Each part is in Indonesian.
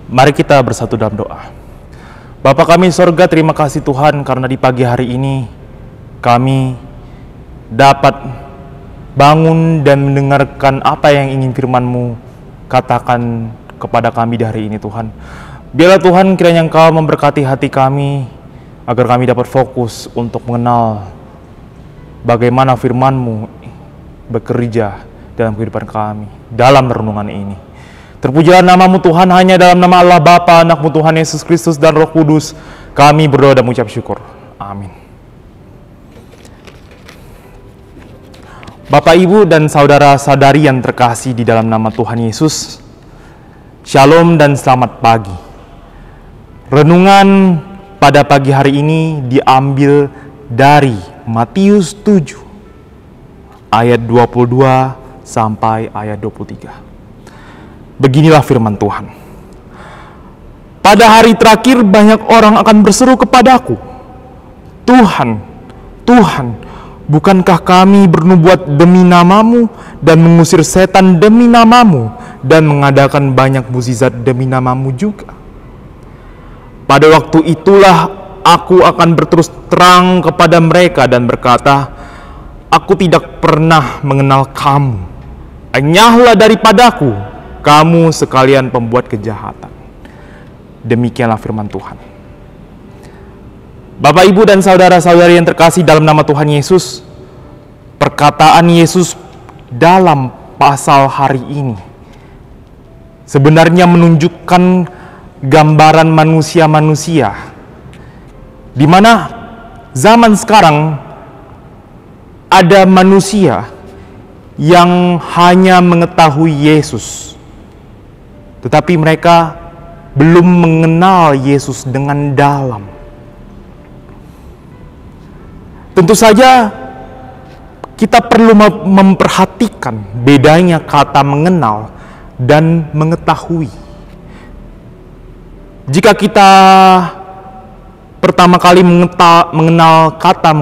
Mari kita bersatu dalam doa. Bapa kami sorga, terima kasih Tuhan karena di pagi hari ini kami dapat bangun dan mendengarkan apa yang ingin firman-Mu katakan kepada kami di hari ini Tuhan. Biarlah Tuhan kiranya Engkau memberkati hati kami agar kami dapat fokus untuk mengenal bagaimana firman-Mu bekerja dalam kehidupan kami, dalam renungan ini. Terpujilah nama-Mu Tuhan, hanya dalam nama Allah Bapa, Anak-Mu Tuhan Yesus Kristus dan Roh Kudus kami berdoa dan mengucap syukur. Amin. Bapak, Ibu, dan saudara-saudari yang terkasih di dalam nama Tuhan Yesus, Shalom dan selamat pagi. Renungan pada pagi hari ini diambil dari Matius 7 ayat 22 sampai ayat 23. Beginilah firman Tuhan. Pada hari terakhir banyak orang akan berseru kepadaku, Tuhan, Tuhan, bukankah kami bernubuat demi nama-Mu dan mengusir setan demi nama-Mu dan mengadakan banyak mukjizat demi nama-Mu juga? Pada waktu itulah aku akan berterus terang kepada mereka dan berkata, aku tidak pernah mengenal kamu. Enyahlah daripadaku, kamu sekalian pembuat kejahatan. Demikianlah firman Tuhan. Bapak, Ibu, dan saudara-saudari yang terkasih dalam nama Tuhan Yesus, perkataan Yesus dalam pasal hari ini sebenarnya menunjukkan gambaran manusia-manusia di mana zaman sekarang ada manusia yang hanya mengetahui Yesus, tetapi mereka belum mengenal Yesus dengan dalam. Tentu saja kita perlu memperhatikan bedanya kata mengenal dan mengetahui. Jika kita pertama kali mengenal kata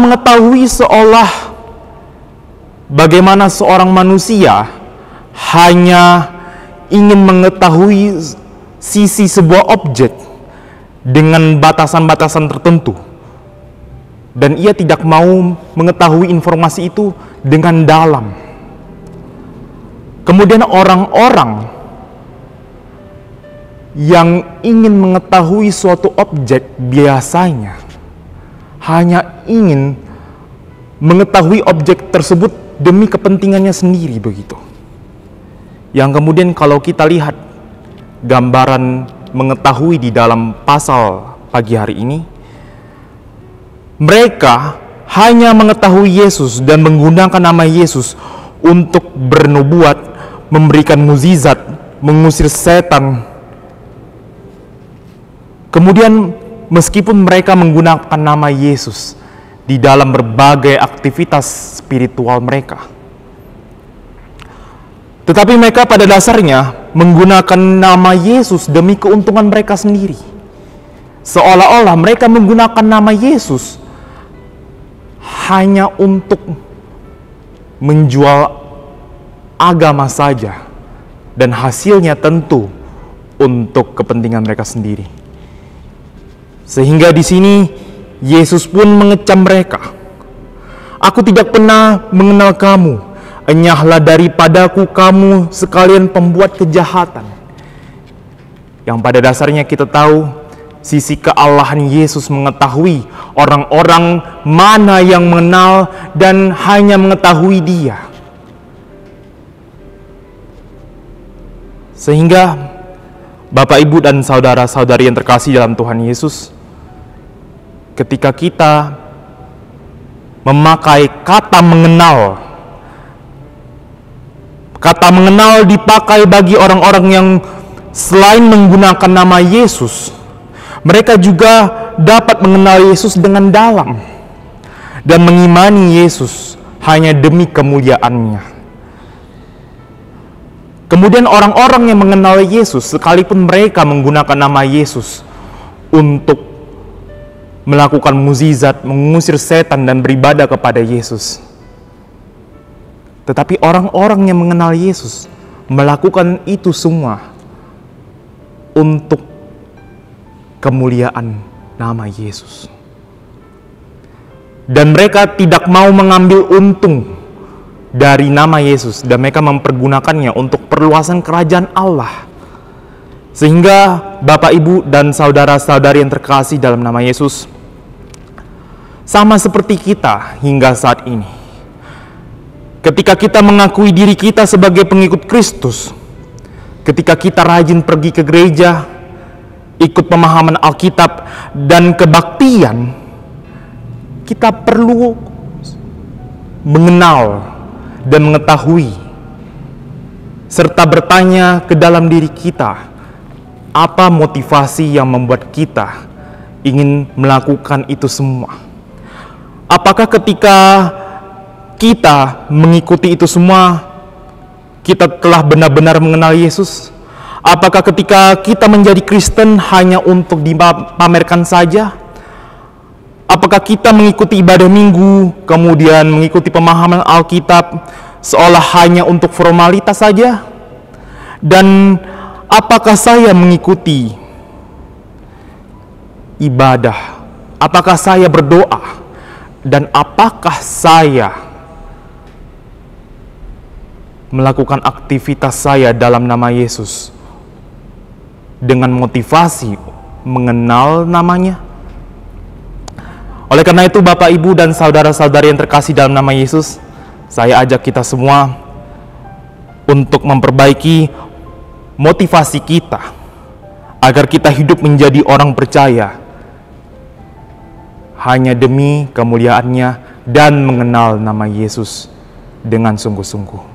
mengetahui seolah bagaimana seorang manusia hanya ingin mengetahui sisi sebuah objek dengan batasan-batasan tertentu, dan ia tidak mau mengetahui informasi itu dengan dalam. Kemudian orang-orang yang ingin mengetahui suatu objek biasanya hanya ingin mengetahui objek tersebut demi kepentingannya sendiri begitu. Yang kemudian kalau kita lihat gambaran mengetahui di dalam pasal pagi hari ini, mereka hanya mengetahui Yesus dan menggunakan nama Yesus untuk bernubuat, memberikan mukjizat, mengusir setan. Kemudian meskipun mereka menggunakan nama Yesus di dalam berbagai aktivitas spiritual mereka, tetapi mereka pada dasarnya menggunakan nama Yesus demi keuntungan mereka sendiri. Seolah-olah mereka menggunakan nama Yesus hanya untuk menjual agama saja, dan hasilnya tentu untuk kepentingan mereka sendiri. Sehingga di sini Yesus pun mengecam mereka. Aku tidak pernah mengenal kamu. Enyahlah daripadaku, kamu sekalian pembuat kejahatan. Yang pada dasarnya kita tahu sisi kealahan Yesus mengetahui orang-orang mana yang mengenal dan hanya mengetahui Dia. Sehingga Bapak, Ibu, dan saudara-saudari yang terkasih dalam Tuhan Yesus, ketika kita memakai kata mengenal, kata mengenal dipakai bagi orang-orang yang selain menggunakan nama Yesus, mereka juga dapat mengenal Yesus dengan dalam dan mengimani Yesus hanya demi kemuliaan-Nya. Kemudian orang-orang yang mengenal Yesus, sekalipun mereka menggunakan nama Yesus untuk melakukan mukjizat, mengusir setan dan beribadah kepada Yesus, tetapi orang-orang yang mengenal Yesus melakukan itu semua untuk kemuliaan nama Yesus. Dan mereka tidak mau mengambil untung dari nama Yesus, dan mereka mempergunakannya untuk perluasan kerajaan Allah. Sehingga Bapak, Ibu, dan saudara-saudari yang terkasih dalam nama Yesus, sama seperti kita hingga saat ini. Ketika kita mengakui diri kita sebagai pengikut Kristus, ketika kita rajin pergi ke gereja, ikut pemahaman Alkitab dan kebaktian, kita perlu mengenal dan mengetahui serta bertanya ke dalam diri kita, apa motivasi yang membuat kita ingin melakukan itu semua. Apakah ketika kita mengikuti itu semua, kita telah benar-benar mengenal Yesus? Apakah ketika kita menjadi Kristen hanya untuk dipamerkan saja? Apakah kita mengikuti ibadah minggu, kemudian mengikuti pemahaman Alkitab seolah hanya untuk formalitas saja? Dan apakah saya mengikuti ibadah? Apakah saya berdoa? Dan apakah saya melakukan aktivitas saya dalam nama Yesus dengan motivasi mengenal namanya? Oleh karena itu, Bapak, Ibu, dan saudara-saudari yang terkasih dalam nama Yesus, saya ajak kita semua untuk memperbaiki motivasi kita agar kita hidup menjadi orang percaya hanya demi kemuliaannya dan mengenal nama Yesus dengan sungguh-sungguh.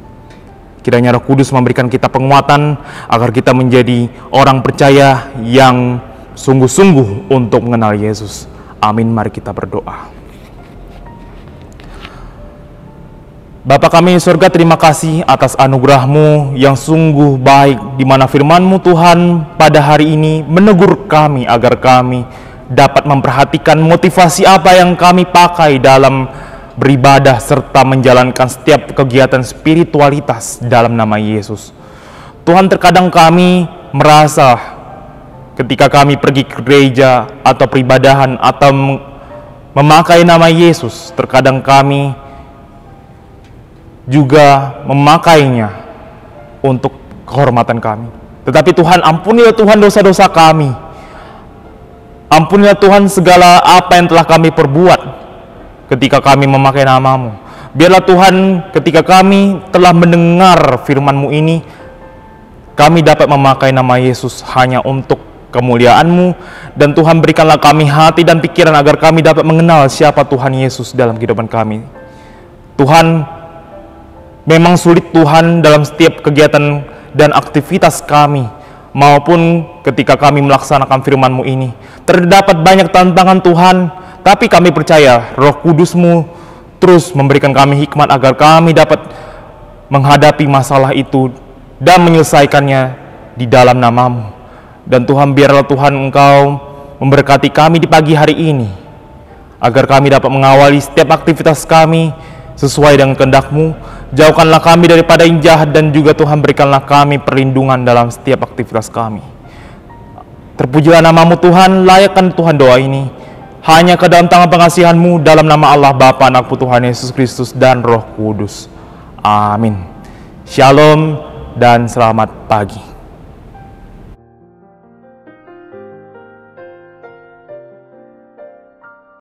Kiranya Roh Kudus memberikan kita penguatan agar kita menjadi orang percaya yang sungguh-sungguh untuk mengenal Yesus. Amin. Mari kita berdoa. Bapa kami di surga, terima kasih atas anugerah-Mu yang sungguh baik, di mana firman-Mu Tuhan pada hari ini menegur kami agar kami dapat memperhatikan motivasi apa yang kami pakai dalam beribadah serta menjalankan setiap kegiatan spiritualitas dalam nama Yesus. Tuhan, terkadang kami merasa ketika kami pergi ke gereja atau peribadahan atau memakai nama Yesus, terkadang kami juga memakainya untuk kehormatan kami. Tetapi Tuhan, ampunilah Tuhan dosa-dosa kami. Ampunilah Tuhan segala apa yang telah kami perbuat ketika kami memakai nama-Mu. Biarlah Tuhan, ketika kami telah mendengar firman-Mu ini, kami dapat memakai nama Yesus hanya untuk kemuliaan-Mu. Dan Tuhan, berikanlah kami hati dan pikiran agar kami dapat mengenal siapa Tuhan Yesus dalam kehidupan kami. Tuhan, memang sulit Tuhan dalam setiap kegiatan dan aktivitas kami, maupun ketika kami melaksanakan firman-Mu ini. Terdapat banyak tantangan Tuhan, tapi kami percaya Roh Kudus-Mu terus memberikan kami hikmat agar kami dapat menghadapi masalah itu dan menyelesaikannya di dalam nama-Mu. Dan Tuhan, biarlah Tuhan Engkau memberkati kami di pagi hari ini, agar kami dapat mengawali setiap aktivitas kami sesuai dengan kehendak-Mu. Jauhkanlah kami daripada yang jahat, dan juga Tuhan, berikanlah kami perlindungan dalam setiap aktivitas kami. Terpujilah nama-Mu Tuhan, layakkan Tuhan doa ini hanya ke dalam tangan pengasihan-Mu, dalam nama Allah Bapa, Anak, Tuhan Yesus Kristus, dan Roh Kudus. Amin. Shalom dan selamat pagi.